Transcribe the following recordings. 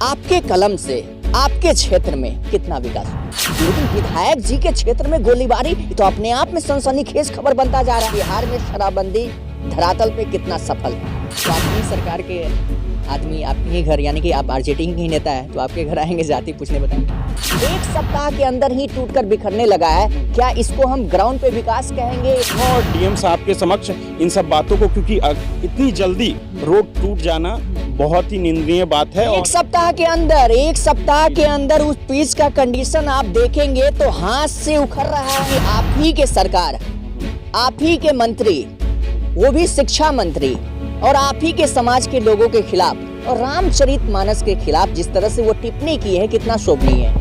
आपके कलम से आपके क्षेत्र में कितना विकास हुआ? लेकिन विधायक जी के क्षेत्र में गोलीबारी तो अपने आप में सनसनीखेज खबर बनता जा रहा है। बिहार में शराबबंदी धरातल पे कितना सफल है। तो आपकी सरकार के आदमी आपके ही घर, यानी कि आप आरजेडी के ही नेता है, तो आपके घर आएंगे जाति पूछने, बताएंगे। एक सप्ताह के अंदर ही टूटकर बिखरने लगा है, क्या इसको हम ग्राउंड पे विकास कहेंगे? और डीएम साहब के समक्ष इन सब बातों को, क्योंकि इतनी जल्दी रोड टूट जाना बहुत ही निंदनीय बात है। एक सप्ताह के अंदर उस पिच का कंडीशन आप देखेंगे तो हाथ से उखड़ रहा है। आप ही के सरकार, आप ही के मंत्री, वो भी शिक्षा मंत्री, और आप ही के समाज के लोगों के खिलाफ और रामचरितमानस के खिलाफ जिस तरह से वो टिप्पणी की है, कितना शोभनीय है।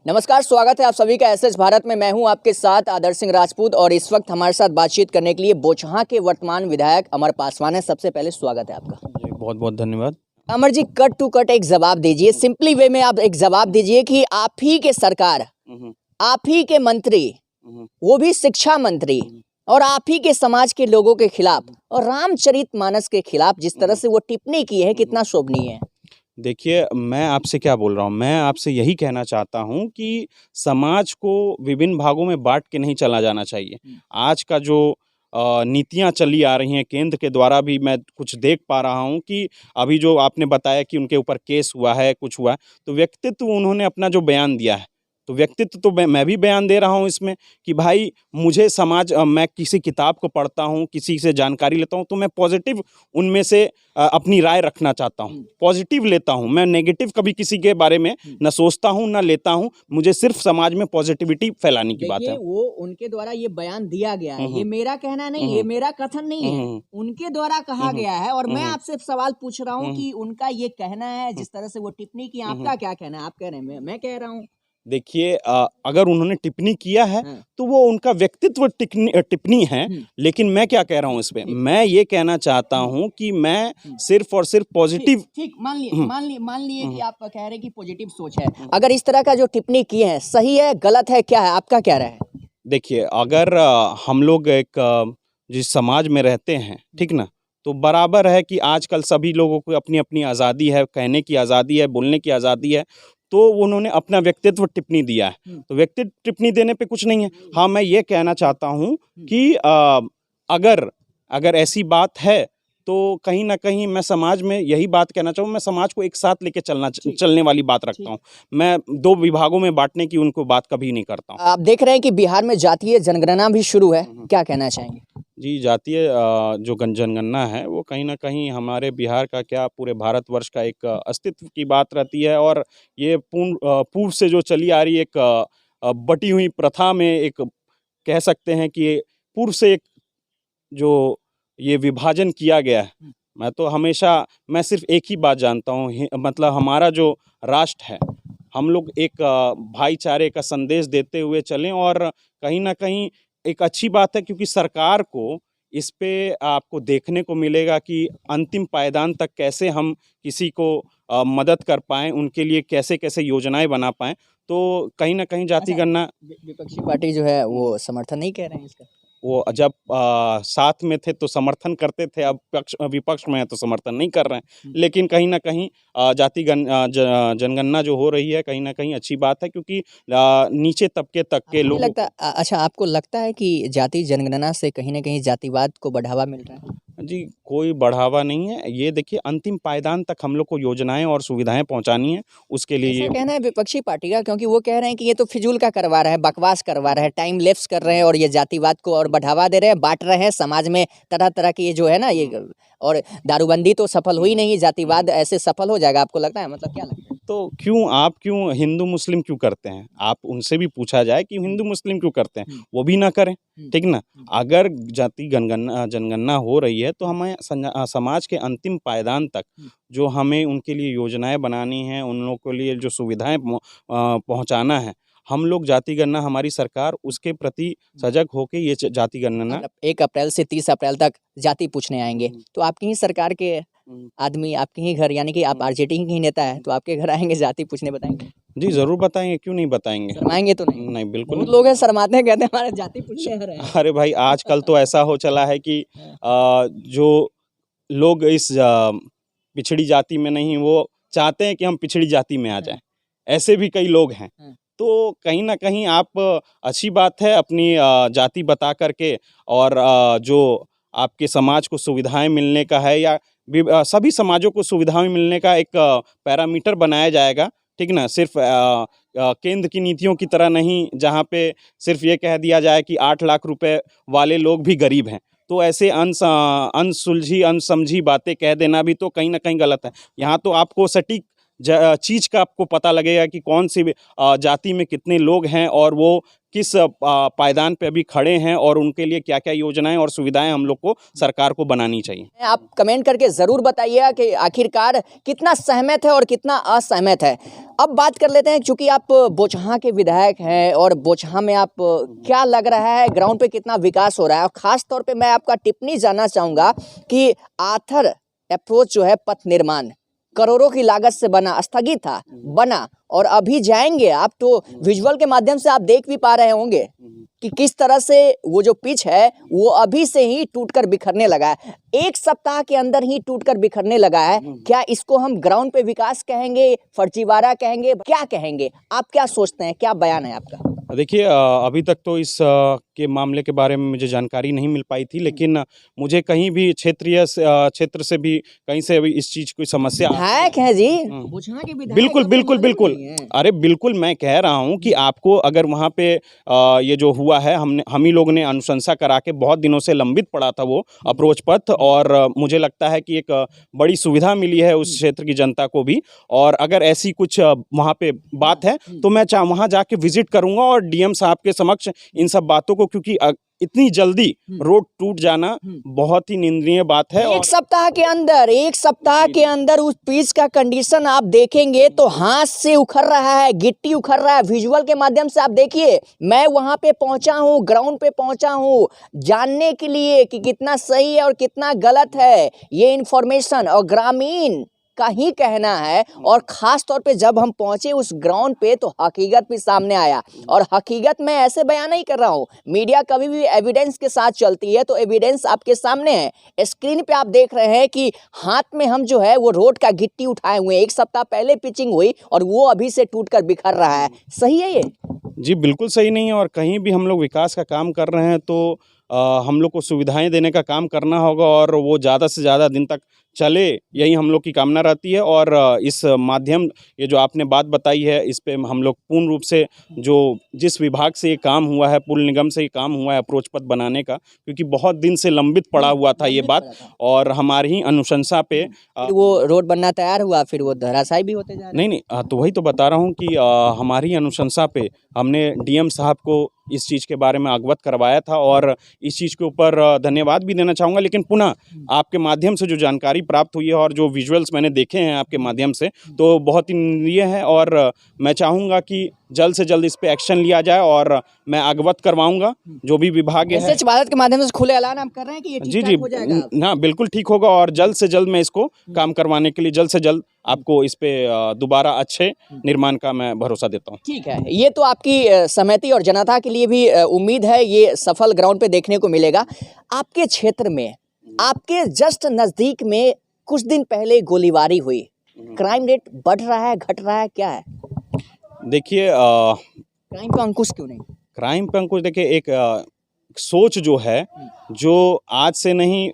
नमस्कार, स्वागत है आप सभी का एसएच भारत में। मैं हूं आपके साथ आदर्श सिंह राजपूत, और इस वक्त हमारे साथ बातचीत करने के लिए बोचहां के वर्तमान विधायक अमर पासवान है। सबसे पहले स्वागत है आपका। जी, बहुत बहुत धन्यवाद। Amar ji, cut to cut एक जवाब दीजिए, सिंपली वे में आप एक जवाब दीजिए कि आप ही के सरकार, आप ही के मंत्री, वो भी शिक्षा मंत्री, और आप ही के समाज के लोगों के खिलाफ और रामचरितमानस के खिलाफ जिस तरह से वो टिप्पणी की है, कितना शोभनीय है। देखिए, मैं आपसे क्या बोल रहा हूँ, मैं आपसे यही कहना चाहता हूँ कि समाज को विभिन्न भागों में बांट के नहीं चला जाना चाहिए। आज का जो नीतियाँ चली आ रही हैं केंद्र के द्वारा, भी मैं कुछ देख पा रहा हूँ कि अभी जो आपने बताया कि उनके ऊपर केस हुआ है, कुछ हुआ है, तो व्यक्तित्व उन्होंने अपना जो बयान दिया है, तो व्यक्तित्व तो मैं भी बयान दे रहा हूँ इसमें कि भाई मुझे समाज, मैं किसी किताब को पढ़ता हूँ, किसी से जानकारी लेता हूँ, तो मैं पॉजिटिव उनमें से अपनी राय रखना चाहता हूँ, पॉजिटिव लेता हूँ। मैं नेगेटिव कभी किसी के बारे में न सोचता हूँ न लेता हूँ। मुझे सिर्फ समाज में पॉजिटिविटी फैलाने की बात है। वो उनके द्वारा ये बयान दिया गया है, ये मेरा कहना नहीं, ये मेरा कथन नहीं है, उनके द्वारा कहा गया है। और मैं आपसे सवाल पूछ रहा हूँ कि उनका ये कहना है, जिस तरह से वो टिप्पणी की, आपका क्या कहना है? आप कह रहे हैं, मैं कह रहा हूँ। देखिए, अगर उन्होंने टिप्पणी किया है तो वो उनका व्यक्तित्व टिप्पणी है, लेकिन मैं क्या कह रहा हूँ इस पे, मैं ये कहना चाहता हूँ कि मैं सिर्फ और सिर्फ पॉजिटिव। ठीक, मान लिए कि आप कह रहे हैं कि पॉजिटिव सोच है। अगर इस तरह का जो टिप्पणी की है, सही है, गलत है, क्या है, आपका क्या राय है? देखिए, अगर हम लोग एक जिस समाज में रहते हैं, ठीक ना, तो बराबर है कि आजकल सभी लोगों को अपनी अपनी आज़ादी है, कहने की आज़ादी है, बोलने की आज़ादी है, तो उन्होंने अपना व्यक्तित्व टिप्पणी दिया है, तो व्यक्तित्व टिप्पणी देने पे कुछ नहीं है। हाँ, मैं ये कहना चाहता हूँ कि अगर ऐसी बात है तो कहीं ना कहीं मैं समाज में यही बात कहना चाहूँ, मैं समाज को एक साथ लेके चलने वाली बात रखता हूँ। मैं दो विभागों में बांटने की उनको बात कभी नहीं करता हूँ। आप देख रहे हैं कि बिहार में जातीय जनगणना भी शुरू है, क्या कहना चाहेंगे? जी, जातीय जो जनगणना है वो कहीं ना कहीं हमारे बिहार का क्या, पूरे भारतवर्ष का एक अस्तित्व की बात रहती है। और ये पूर्व से जो चली आ रही एक बटी हुई प्रथा में, एक कह सकते हैं कि पूर्व से एक जो ये विभाजन किया गया है। मैं सिर्फ एक ही बात जानता हूँ, मतलब हमारा जो राष्ट्र है, हम लोग एक भाईचारे का संदेश देते हुए चलें। और कहीं ना कहीं एक अच्छी बात है, क्योंकि सरकार को इस पे आपको देखने को मिलेगा कि अंतिम पायदान तक कैसे हम किसी को मदद कर पाएँ, उनके लिए कैसे कैसे योजनाएं बना पाएँ। तो कहीं ना कहीं जाति गणना, विपक्षी पार्टी जो है वो समर्थन नहीं कह रहे हैं इसका। वो जब साथ में थे तो समर्थन करते थे, अब विपक्ष में है तो समर्थन नहीं कर रहे हैं। लेकिन कहीं ना कहीं जनगणना जो हो रही है, कहीं ना कहीं अच्छी बात है, क्योंकि नीचे तबके तक के लोग अच्छा, आपको लगता है कि जाति जनगणना से कहीं ना कहीं जातिवाद को बढ़ावा मिल रहा है? जी, कोई बढ़ावा नहीं है। ये देखिए, अंतिम पायदान तक हम लोग को योजनाएं और सुविधाएं पहुंचानी है, उसके लिए ये कहना है विपक्षी पार्टी का, क्योंकि वो कह रहे हैं कि ये तो फिजूल का करवा रहा है, बकवास करवा रहा है, टाइम लेप्स कर रहे हैं, और ये जातिवाद को और बढ़ावा दे रहे हैं, बांट रहे हैं समाज में तरह तरह की, ये जो है ना ये। और दारूबंदी तो सफल हुई नहीं, जातिवाद ऐसे सफल हो जाएगा, आपको लगता है? मतलब क्या लगता है? तो आप क्यों हिंदू मुस्लिम क्यों करते हैं? आप उनसे भी पूछा जाए कि हिंदू मुस्लिम क्यों करते हैं, वो भी ना करें, ठीक ना। अगर जाति जनगणना हो रही है तो हमें समाज के अंतिम पायदान तक जो हमें उनके लिए योजनाएं बनानी है, उन लोगों के लिए जो सुविधाएं पहुंचाना है, हम लोग जाति गणना, हमारी सरकार उसके प्रति सजग होकर ये जाति गणना 1 अप्रैल से 30 अप्रैल तक जाति पूछने आएंगे, तो आपकी ही सरकार के आदमी आपके ही घर, यानी कि आप आरजेडी के ही नेता है, तो आपके घर आएंगे जाति पूछने, बताएंगे? जी, जरूर बताएंगे, क्यों नहीं बताएंगे। शर्माएंगे तो नहीं? नहीं, बिल्कुल बहुत लोग हैं शर्माते हैं, कहते हैं हमारे जाति पूछने आ रहे हैं। अरे भाई, आजकल तो ऐसा हो चला है कि जो लोग इस पिछड़ी जाति में नहीं, वो चाहते हैं कि हम पिछड़ी जाति में आ जाएं। ऐसे भी कई लोग हैं। तो कहीं ना कहीं आप अच्छी बात है अपनी जाति बता करके और जो आपके समाज को सुविधाएं मिलने का है या सभी समाजों को सुविधाएं मिलने का एक पैरामीटर बनाया जाएगा, ठीक ना। सिर्फ केंद्र की नीतियों की तरह नहीं, जहाँ पे सिर्फ ये कह दिया जाए कि 8 लाख रुपए वाले लोग भी गरीब हैं। तो ऐसे अनसुलझी अनसमझी बातें कह देना भी तो कहीं ना कहीं गलत है। यहाँ तो आपको सटीक चीज़ का आपको पता लगेगा कि कौन सी जाति में कितने लोग हैं और वो किस पायदान पे अभी खड़े हैं और उनके लिए क्या क्या योजनाएं और सुविधाएं हम लोग को सरकार को बनानी चाहिए। आप कमेंट करके ज़रूर बताइएगा कि आखिरकार कितना सहमत है और कितना असहमत है। अब बात कर लेते हैं, चूंकि आप बोचहां के विधायक हैं और बोचहां में आप क्या लग रहा है ग्राउंड पे कितना विकास हो रहा है, और ख़ास तौर पे मैं आपका टिप्पणी जानना चाहूँगा कि आर्थर अप्रोच जो है पथ निर्माण करोड़ों की लागत से बना, स्थगित था, बना, और अभी जाएंगे आप तो विजुअल के माध्यम से आप देख भी पा रहे होंगे कि किस तरह से वो जो पिच है वो अभी से ही टूटकर बिखरने लगा है। 1 सप्ताह के अंदर ही टूटकर बिखरने लगा है। क्या इसको हम ग्राउंड पे विकास कहेंगे, फर्जीवाड़ा कहेंगे, क्या कहेंगे? आप क्या सोचते हैं, क्या बयान है आपका? देखिए, अभी तक तो इस के मामले के बारे में मुझे जानकारी नहीं मिल पाई थी, लेकिन मुझे कहीं भी क्षेत्र से भी कहीं से भी इस चीज़ की समस्या विधायक है जी, बोचहां के विधायक। बिल्कुल बिल्कुल बिल्कुल, अरे बिल्कुल, मैं कह रहा हूँ कि आपको अगर वहाँ पे ये जो हुआ है, हम ही लोग ने अनुशंसा करा के बहुत दिनों से लंबित पड़ा था वो अप्रोच पथ, और मुझे लगता है कि एक बड़ी सुविधा मिली है उस क्षेत्र की जनता को भी। और अगर ऐसी कुछ वहाँ पे बात है तो मैं वहाँ जाके विजिट करूँगा और डीएम साहब के समक्ष इन सब बातों को, क्योंकि इतनी जल्दी रोड टूट जाना बहुत ही निंदनीय बात है। 1 सप्ताह के अंदर उस पिच का कंडीशन आप देखेंगे तो हाथ से उखड़ रहा है, गिट्टी उखड़ रहा है। विजुअल के माध्यम से आप देखिए, मैं वहां पे पहुंचा हूं, ग्राउंड पे पहुंचा हूं जानने के लिए कि कितना सही है और कितना गलत है ये इन्फॉर्मेशन, और ग्रामीण का ही कहना है। और ख़ास तौर पे जब हम पहुंचे उस ग्राउंड पे तो हकीकत भी सामने आया, और हकीकत मैं ऐसे बयान नहीं कर रहा हूं, मीडिया कभी भी एविडेंस के साथ चलती है, तो एविडेंस आपके सामने है। स्क्रीन पे आप देख रहे हैं कि हाथ में हम जो है वो रोड का गिट्टी उठाए हुए हैं। 1 सप्ताह पहले पिचिंग हुई और वो अभी से टूट कर बिखर रहा है। सही है ये? जी बिल्कुल सही नहीं है, और कहीं भी हम लोग विकास का काम कर रहे हैं तो हम लोग को सुविधाएं देने का काम करना होगा और वो ज़्यादा से ज़्यादा दिन तक चले, यही हम लोग की कामना रहती है। और इस माध्यम, ये जो आपने बात बताई है, इस पे हम लोग पूर्ण रूप से जो जिस विभाग से ये काम हुआ है, पुल निगम से ये काम हुआ है अप्रोच पथ बनाने का, क्योंकि बहुत दिन से लंबित पड़ा हुआ था ये बात, और हमारी ही अनुशंसा पे वो रोड बनना तैयार हुआ, फिर वो धराशायी भी होते जा रहे। नहीं, तो वही तो बता रहा हूँ कि हमारी अनुशंसा पे हमने डीएम साहब को इस चीज़ के बारे में अवगत करवाया था, और इस चीज़ के ऊपर धन्यवाद भी देना चाहूँगा। लेकिन पुनः आपके माध्यम से जो जानकारी प्राप्त हुई है और जो विजुअल्स मैंने देखे हैं आपके माध्यम से, तो बहुत ही निंदनीय है, और मैं चाहूँगा कि जल्द से जल्द इस पे एक्शन लिया जाए, और मैं अवगत करवाऊंगा जो भी विभाग है। स्वच्छ भारत के माध्यम से खुले ऐलान आप कर रहे हैं कि ये ठीक हो जाएगा? ना बिल्कुल ठीक होगा, और जल्द से जल्द मैं इसको काम करवाने के लिए जल्द से जल्द आपको इस पे दोबारा अच्छे निर्माण का मैं भरोसा देता हूँ। ठीक है, ये तो आपकी सहमति और जनता के लिए भी उम्मीद है ये सफल ग्राउंड पे देखने को मिलेगा। आपके क्षेत्र में, आपके जस्ट नज़दीक में कुछ दिन पहले गोलीबारी हुई, क्राइम रेट बढ़ रहा है, घट रहा है, क्या है? देखिए, क्राइम पे अंकुश क्यों नहीं? क्राइम पे अंकुश, देखिए, एक सोच जो है, जो आज से नहीं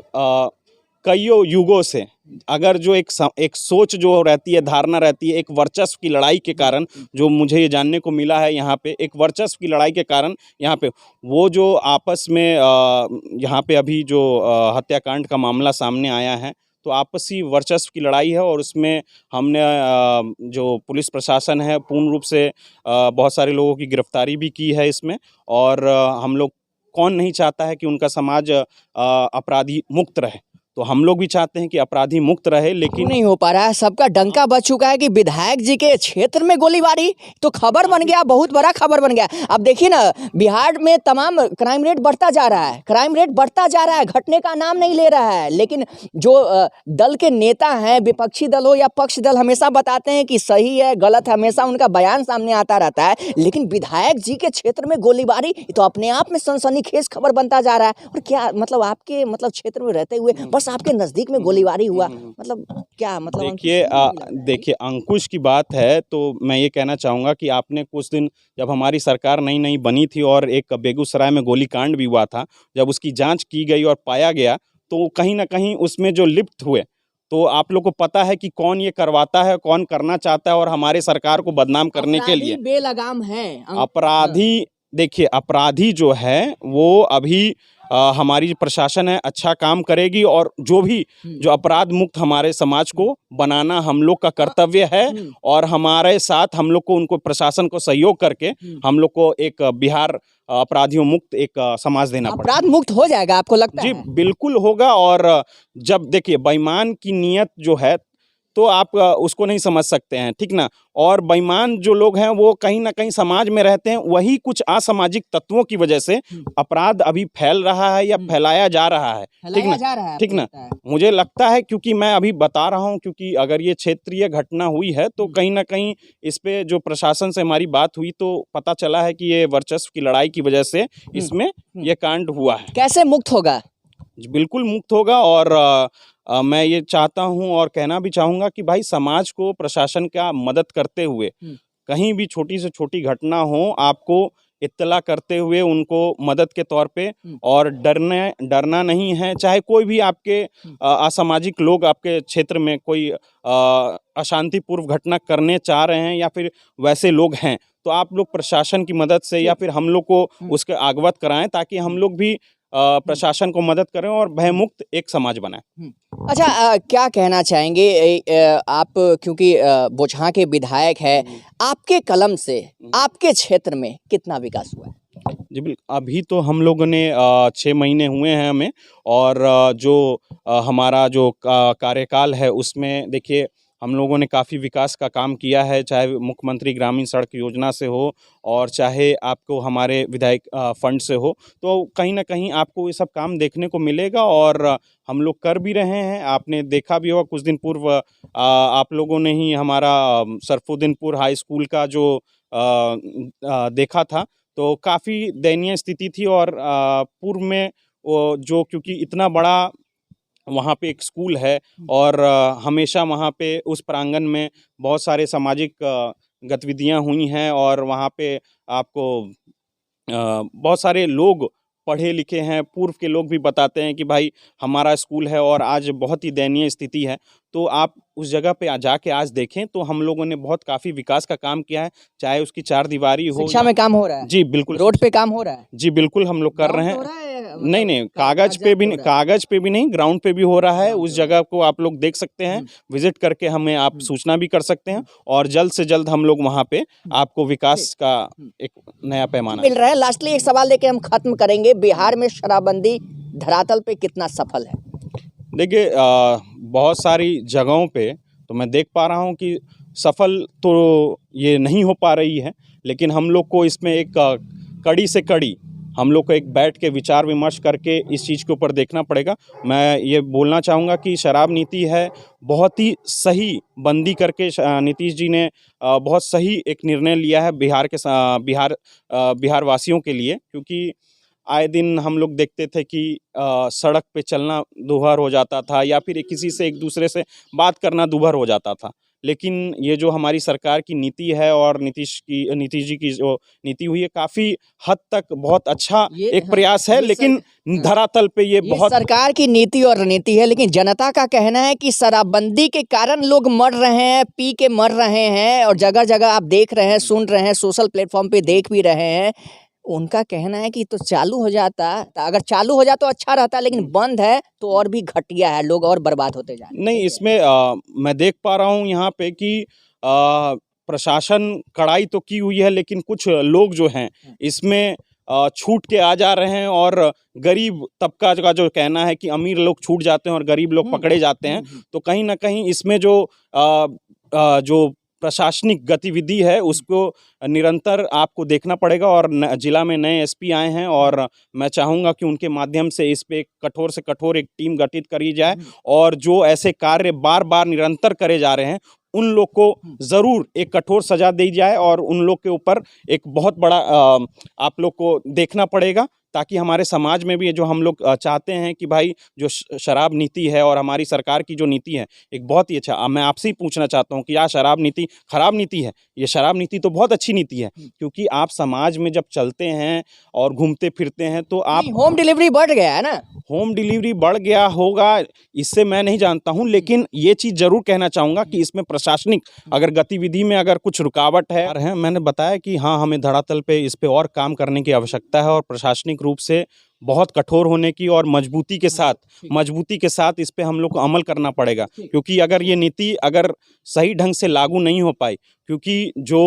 कईयों युगों से, अगर जो एक सोच जो रहती है, धारणा रहती है, एक वर्चस्व की लड़ाई के कारण, जो मुझे ये जानने को मिला है यहाँ पे, एक वर्चस्व की लड़ाई के कारण यहाँ पे वो जो आपस में यहाँ पे अभी जो हत्याकांड का मामला सामने आया है, तो आपसी वर्चस्व की लड़ाई है, और उसमें हमने जो पुलिस प्रशासन है पूर्ण रूप से बहुत सारे लोगों की गिरफ्तारी भी की है इसमें। और हम लोग, कौन नहीं चाहता है कि उनका समाज अपराधी मुक्त रहे, तो हम लोग भी चाहते हैं कि अपराधी मुक्त रहे, लेकिन नहीं हो पा रहा है। सबका डंका बज चुका है कि विधायक जी के क्षेत्र में गोलीबारी, तो खबर बन गया, बहुत बड़ा खबर बन गया। अब देखिए ना, बिहार में तमाम क्राइम रेट बढ़ता जा रहा है, क्राइम रेट बढ़ता जा रहा है, घटने का नाम नहीं ले रहा है। लेकिन जो दल के नेता हैं, विपक्षी दल हो या पक्ष दल, हमेशा बताते हैं कि सही है गलत है, हमेशा उनका बयान सामने आता रहता है। लेकिन विधायक जी के क्षेत्र में गोलीबारी तो अपने आप में सनसनीखेज खबर बनता जा रहा है। और क्या मतलब, आपके मतलब क्षेत्र में रहते हुए बस साहब के नजदीक में गोलीबारी हुआ, मतलब क्या मतलब देखिए देखिए अंकुश की बात है तो मैं ये कहना चाहूँगा कि आपने कुछ दिन जब हमारी सरकार नई नई बनी थी और एक बेगूसराय में गोलीकांड भी हुआ था, जब उसकी जांच की गई और पाया गया तो कहीं ना कहीं उसमें जो लिप्त हुए, तो आप लोग को पता है कि कौन ये करवाता है, कौन करना चाहता है और हमारे सरकार को बदनाम करने के लिए बेलगाम है अपराधी। देखिए अपराधी जो है वो अभी हमारी प्रशासन है अच्छा काम करेगी और जो भी जो अपराध मुक्त हमारे समाज को बनाना हम लोग का कर्तव्य है और हमारे साथ हम लोग को उनको प्रशासन को सहयोग करके हम लोग को एक बिहार अपराधियों मुक्त एक समाज देना पड़ेगा। अपराध मुक्त हो जाएगा आपको लगता जी है? बिल्कुल होगा। और जब देखिए बेईमान की नीयत जो है तो आप उसको नहीं समझ सकते हैं, ठीक ना। और बेईमान जो लोग हैं वो कहीं ना कहीं समाज में रहते हैं, वही कुछ असामाजिक तत्वों की वजह से अपराध अभी फैल रहा है या फैलाया जा रहा है, ठीक ना, ठीक ना। मुझे लगता है क्योंकि मैं अभी बता रहा हूं क्योंकि अगर ये क्षेत्रीय घटना हुई है तो कहीं ना कहीं इस पे जो प्रशासन से हमारी बात हुई तो पता चला है कि ये वर्चस्व की लड़ाई की वजह से इसमें ये कांड हुआ है। कैसे मुक्त होगा? बिल्कुल मुक्त होगा। और मैं ये चाहता हूं और कहना भी चाहूँगा कि भाई समाज को प्रशासन का मदद करते हुए कहीं भी छोटी से छोटी घटना हो आपको इत्तला करते हुए उनको मदद के तौर पे, और डरना नहीं है। चाहे कोई भी आपके असामाजिक लोग आपके क्षेत्र में कोई अशांतिपूर्व घटना करने चाह रहे हैं या फिर वैसे लोग हैं तो आप लोग प्रशासन की मदद से या फिर हम लोग को उसके अवगत कराएं ताकि हम लोग भी प्रशासन को मदद करें और भयमुक्त एक समाज बनाएं। अच्छा, क्या कहना चाहेंगे आप, क्योंकि बोचहां के विधायक है, आपके कलम से आपके क्षेत्र में कितना विकास हुआ है? जी बिल्कुल, अभी तो हम लोगों ने 6 महीने हुए हैं हमें, और जो हमारा जो कार्यकाल है उसमें देखिए हम लोगों ने काफ़ी विकास का काम किया है, चाहे मुख्यमंत्री ग्रामीण सड़क योजना से हो और चाहे आपको हमारे विधायक फंड से हो, तो कहीं ना कहीं आपको ये सब काम देखने को मिलेगा और हम लोग कर भी रहे हैं। आपने देखा भी होगा कुछ दिन पूर्व आप लोगों ने ही हमारा सरफुद्दीनपुर हाई स्कूल का जो देखा था, तो काफ़ी दयनीय स्थिति थी। और पूर्व में वो जो क्योंकि इतना बड़ा वहाँ पे एक स्कूल है और हमेशा वहाँ पे उस प्रांगण में बहुत सारे सामाजिक गतिविधियाँ हुई हैं और वहाँ पे आपको बहुत सारे लोग पढ़े लिखे हैं, पूर्व के लोग भी बताते हैं कि भाई हमारा स्कूल है और आज बहुत ही दयनीय स्थिति है। तो आप उस जगह पे जाके आज देखें तो हम लोगों ने बहुत काफ़ी विकास का काम किया है, चाहे उसकी चारदीवारी हो, शिक्षा में काम हो रहा है। जी बिल्कुल, रोड पे काम हो रहा है। जी बिल्कुल हम लोग कर रहे हैं। नहीं कागज पे भी नहीं, ग्राउंड पे भी हो रहा है। उस जगह को आप लोग देख सकते हैं, विजिट करके हमें आप सूचना भी कर सकते हैं और जल्द से जल्द हम लोग वहाँ पे आपको विकास का एक नया पैमाना मिल रहा है। लास्टली एक सवाल लेके हम खत्म करेंगे, बिहार में शराबबंदी धरातल पे कितना सफल है? देखिए बहुत सारी जगहों पे तो मैं देख पा रहा हूँ कि सफल तो ये नहीं हो पा रही है, लेकिन हम लोग को इसमें एक कड़ी से कड़ी हम लोग को एक बैठ के विचार विमर्श करके इस चीज़ के ऊपर देखना पड़ेगा। मैं ये बोलना चाहूँगा कि शराब नीति है बहुत ही सही बंदी करके नीतीश जी ने बहुत सही एक निर्णय लिया है बिहार वासियों के लिए, क्योंकि आए दिन हम लोग देखते थे कि सड़क पे चलना दूभर हो जाता था या फिर किसी से एक दूसरे से बात करना दूभर हो जाता था। लेकिन ये जो हमारी सरकार की नीति है और नीतीश जी की जो नीति हुई है काफ़ी हद तक बहुत अच्छा एक प्रयास है, लेकिन धरातल पे ये बहुत सरकार की नीति और रणनीति है। लेकिन जनता का कहना है कि शराबबंदी के कारण लोग मर रहे हैं, पी के मर रहे हैं, और जगह जगह आप देख रहे हैं, सुन रहे हैं, सोशल प्लेटफॉर्म पे देख भी रहे हैं। उनका कहना है कि तो चालू हो जाता, अगर चालू हो जाता तो अच्छा रहता, लेकिन बंद है तो और भी घटिया है, लोग और बर्बाद होते जा रहे हैं। नहीं इसमें मैं देख पा रहा हूँ यहाँ पे कि प्रशासन कड़ाई तो की हुई है, लेकिन कुछ लोग जो हैं इसमें छूट के आ जा रहे हैं और गरीब तबका का जो कहना है कि अमीर लोग छूट जाते हैं और गरीब लोग पकड़े जाते हैं। तो कहीं ना कहीं इसमें जो प्रशासनिक गतिविधि है उसको निरंतर आपको देखना पड़ेगा। और जिला में नए एसपी आए हैं और मैं चाहूँगा कि उनके माध्यम से इस पे कठोर से कठोर एक टीम गठित करी जाए और जो ऐसे कार्य बार बार निरंतर करे जा रहे हैं उन लोग को ज़रूर एक कठोर सजा दी जाए और उन लोग के ऊपर एक बहुत बड़ा आप लोग को देखना पड़ेगा ताकि हमारे समाज में भी जो हम लोग चाहते हैं कि भाई जो शराब नीति है और हमारी सरकार की जो नीति है एक बहुत ही अच्छा, मैं आपसे ही पूछना चाहता हूँ कि यह शराब नीति खराब नीति है? ये शराब नीति तो बहुत अच्छी नीति है, क्योंकि आप समाज में जब चलते हैं और घूमते फिरते हैं तो आप होम डिलीवरी बढ़ गया है ना। होम डिलीवरी बढ़ गया होगा, इससे मैं नहीं जानता हूं, लेकिन ये चीज़ ज़रूर कहना चाहूँगा कि इसमें प्रशासनिक अगर गतिविधि में अगर कुछ रुकावट है, मैंने बताया कि हाँ, हमें धरातल पे इस पे और काम करने की आवश्यकता है और प्रशासनिक रूप से बहुत कठोर होने की और मजबूती के साथ इस पे हम लोग को अमल करना पड़ेगा, क्योंकि अगर ये नीति अगर सही ढंग से लागू नहीं हो पाई, क्योंकि जो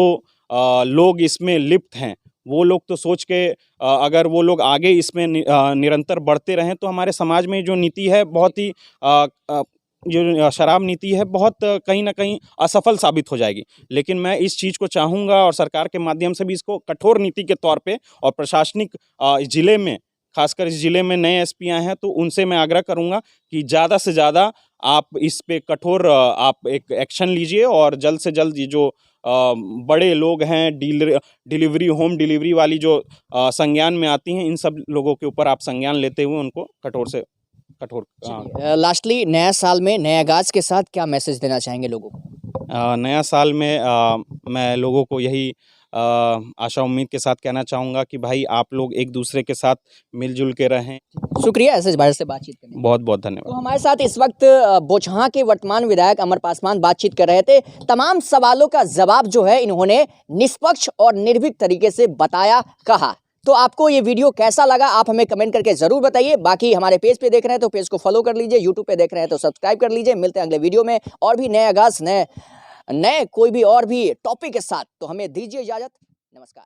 लोग इसमें लिप्त हैं वो लोग तो सोच के अगर वो लोग आगे इसमें निरंतर बढ़ते रहें तो हमारे समाज में जो नीति है बहुत ही जो शराब नीति है बहुत कहीं ना कहीं असफल साबित हो जाएगी। लेकिन मैं इस चीज़ को चाहूँगा और सरकार के माध्यम से भी इसको कठोर नीति के तौर पे और प्रशासनिक ज़िले में, खासकर इस ज़िले में नए एसपी आए हैं तो उनसे मैं आग्रह करूँगा कि ज़्यादा से ज़्यादा आप इस पे कठोर आप एक एक्शन लीजिए और जल्द से जल्द ये जो बड़े लोग हैं डिलीवरी होम डिलीवरी वाली जो संज्ञान में आती हैं, इन सब लोगों के ऊपर आप संज्ञान लेते हुए उनको कठोर से कठोर। लास्टली नया साल में नए आगाज के साथ क्या मैसेज देना चाहेंगे लोगों को? नया साल में मैं लोगों को यही आशा उम्मीद के साथ कहना चाहूँगा कि भाई आप लोग एक दूसरे के साथ मिलजुल के रहें। शुक्रिया एसएच भारत से बातचीत करने के। बहुत बहुत धन्यवाद। तो हमारे साथ इस वक्त बोचहां के वर्तमान विधायक अमर पासवान बातचीत कर रहे थे। तमाम सवालों का जवाब जो है इन्होंने निष्पक्ष और निर्भीक तरीके से बताया, कहा। तो आपको ये वीडियो कैसा लगा आप हमें कमेंट करके जरूर बताइए। बाकी हमारे पेज पे देख रहे हैं तो पेज को फॉलो कर लीजिए, यूट्यूब पे देख रहे हैं तो सब्सक्राइब कर लीजिए। मिलते हैं अगले वीडियो में और भी नए आगाज नए कोई भी और भी टॉपिक के साथ। तो हमें दीजिए इजाजत, नमस्कार।